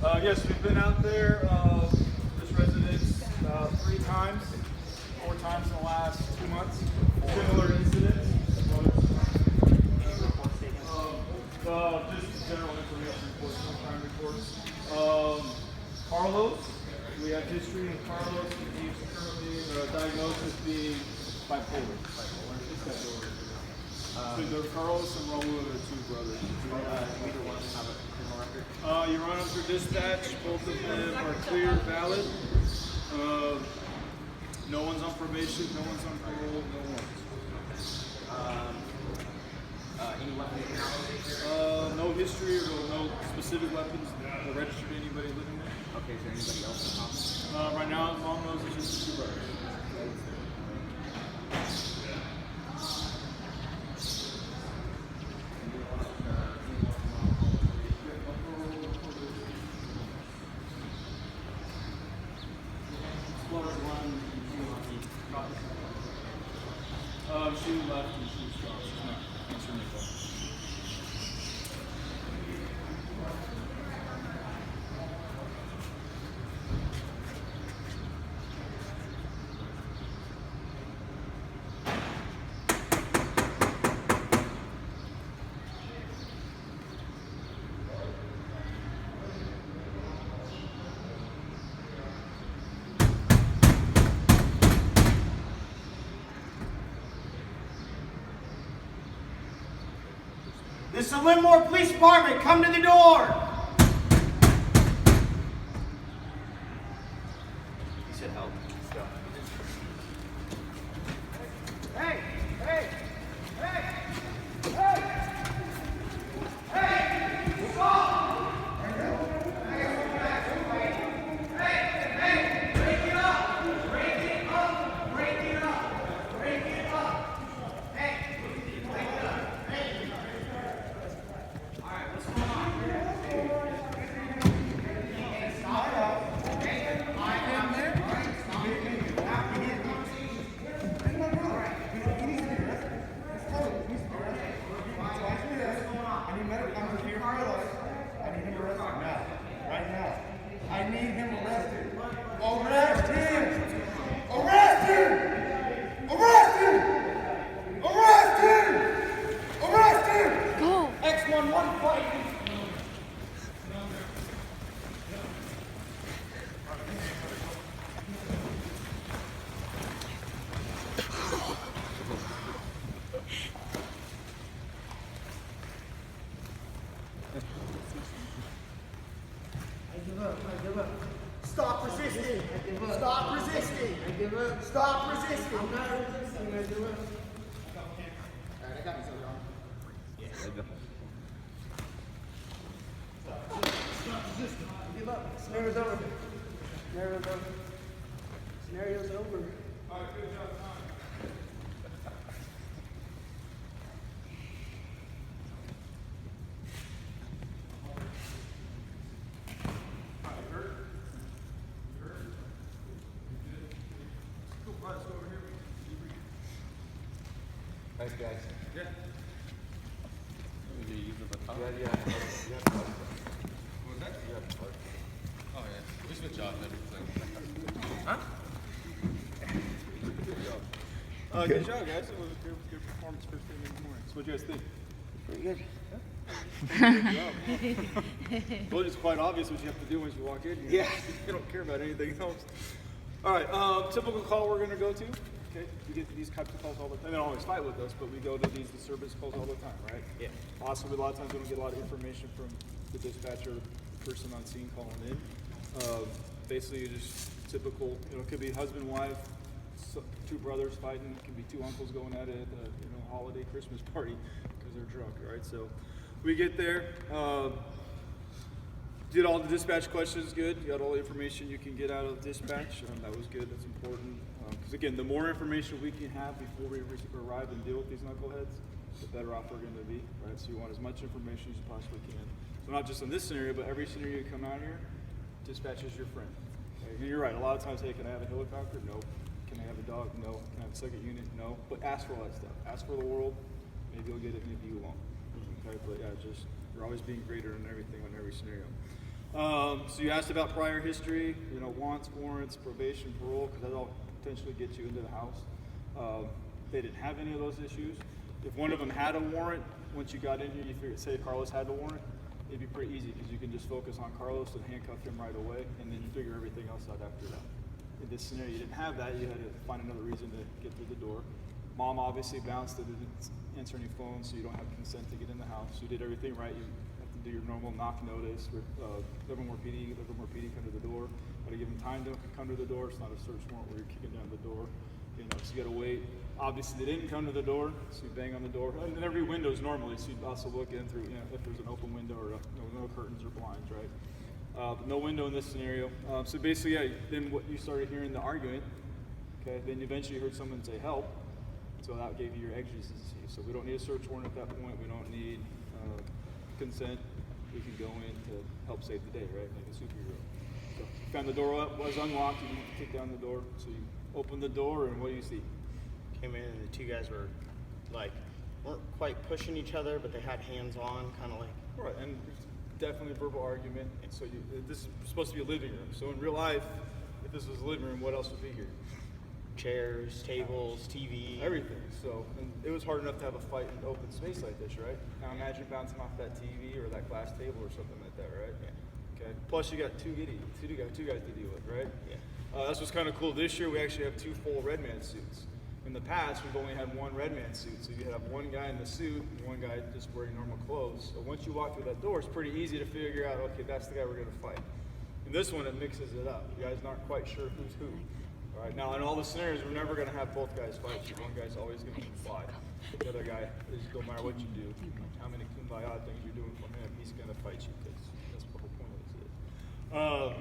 Yes, we've been out there, this residence, 3 times, 4 times in the last 2 months. Similar incidents. Just general information reports, no crime reports. Carlos, we have history of Carlos. He's currently diagnosed as being bipolar. So there are Carlos and Raul are the 2 brothers. Either one have a criminal record? You run them through dispatch. Both of them are clear, valid. No one's on probation, no one's on parole, no one's. Any weapons? No history or no specific weapons registered to anybody living there. Okay, is there anybody else in the house? Right now, as long as it's just the 2 brothers. She left and she was gone. She's not answering the phone. This is the Livermore Police Department. Come to the door. He said help. Hey, hey, hey, hey, hey, stop. Hey, break it up. Break it up. Break it up. Break it up. Hey, break it up. Hey. All right, what's going on? I need him arrested. Arrest him! Arrest him! Arrest him! Arrest him! Arrest him! Go! X11 fight! I give up. Stop resisting. Stop resisting. I give up. Stop resisting. I'm not resisting. I give up. Alright, I got you, Soldier. Yeah, there you go. Stop resisting. I give up. Scenario's over. Scenario's over. Scenario's over. Alright, good job, Tom. Thanks, guys. Yeah. Did you use the baton? Oh, yeah. Oh, yeah. We switch off everything. Huh? Good job, guys. It was a good performance first thing in the morning. So what do you guys think? Pretty good. Good job. Well, it's quite obvious what you have to do once you walk in here. Yeah. You don't care about anything else. All right, typical call we're going to go to. Okay, we get these types of calls all the time. They don't always fight with us, but we go to these disturbance calls all the time, right? Yeah. Also, a lot of times we don't get a lot of information from the dispatcher, the person on scene calling in. Basically, just typical, it could be husband, wife, 2 brothers fighting. It could be 2 uncles going at it at a holiday Christmas party because they're drunk, right? So we get there. Did all the dispatch questions good. You got all the information you can get out of dispatch. That was good. That's important. Because again, the more information we can have before we arrive and deal with these knuckleheads, the better off we're going to be, right? So you want as much information as you possibly can. So not just in this scenario, but every scenario you come out here, dispatch is your friend. Okay? And you're right. A lot of times, hey, can I have a helicopter? No. Can I have a dog? No. Can I have a second unit? No. But ask for all that stuff. Ask for the world. Maybe you'll get it. Maybe you won't. Okay. But yeah, just you're always being greater in everything in every scenario. So you asked about prior history, wants, warrants, probation, parole, because that all potentially gets you into the house. They didn't have any of those issues. If one of them had a warrant, once you got in here, you figured, say Carlos had the warrant, it'd be pretty easy because you can just focus on Carlos and handcuff him right away, and then you figure everything else out after that. In this scenario, you didn't have that. You had to find another reason to get through the door. Mom obviously bounced it, didn't answer any phones, so you don't have consent to get in the house. You did everything right. You have to do your normal knock notice. Livermore PD come to the door. Got to give them time to come to the door. It's not a search warrant where you're kicking down the door. So you got to wait. Obviously, they didn't come to the door, so you bang on the door. And then every window is normally, so you also look in through, if there's an open window or no curtains or blinds, right? But no window in this scenario. So basically, then what you started hearing the argument, okay? Then eventually you heard someone say help, so that gave you your exigency. So we don't need a search warrant at that point. We don't need consent. We can go in to help save the day, right? Like a superhero. So you found the door up, was unlocked. You need to kick down the door. So you open the door, and what do you see? Came in, and the two guys were weren't quite pushing each other, but they had hands on, kind of like. Right, and definitely a verbal argument. So this is supposed to be a living room. So in real life, if this was a living room, what else would be here? Chairs, tables, TV. Everything. So, and it was hard enough to have a fight in open space like this, right? Now imagine bouncing off that TV or that glass table or something like that, right? Yeah. Okay. Plus you got two guys to deal with, right? Yeah. That's what's kind of cool. This year we actually have 2 full red man suits. In the past, we've only had 1 red man suit. So you have one guy in the suit and one guy just wearing normal clothes. So once you walk through that door, it's pretty easy to figure out, okay, that's the guy we're going to fight. In this one, it mixes it up. You guys aren't quite sure who's who. All right, now in all the scenarios, we're never going to have both guys fight. So one guy's always going to comply. The other guy, is no matter what you do, how many kumbaya things you're doing for him, he's going to fight you because that's the whole point of this.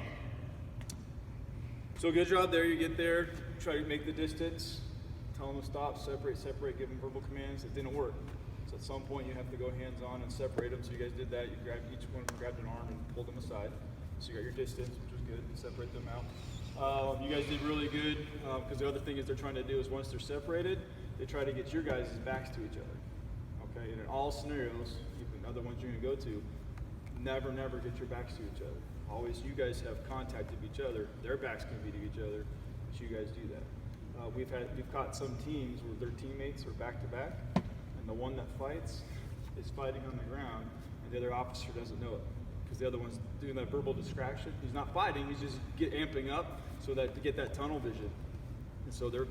So good job there. You get there, try to make the distance, tell them to stop, separate, give them verbal commands. It didn't work. So at some point you have to go hands-on and separate them. So you guys did that. You grabbed each one, grabbed an arm and pulled them aside. So you got your distance, which was good. You separate them out. You guys did really good because the other thing is they're trying to do is once they're separated, they try to get your guys' backs to each other. Okay, and in all scenarios, even other ones you're going to go to, never get your backs to each other. Always, you guys have contact with each other. Their backs can be to each other, but you guys do that. We've caught some teams where their teammates are back to back, and the one that fights is fighting on the ground, and the other officer doesn't know it because the other one's doing that verbal distraction. He's not fighting; he's just amping up so that to get that tunnel vision. And so their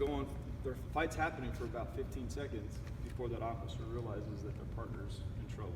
fight's happening for about 15 seconds before that officer realizes that their partner's in trouble.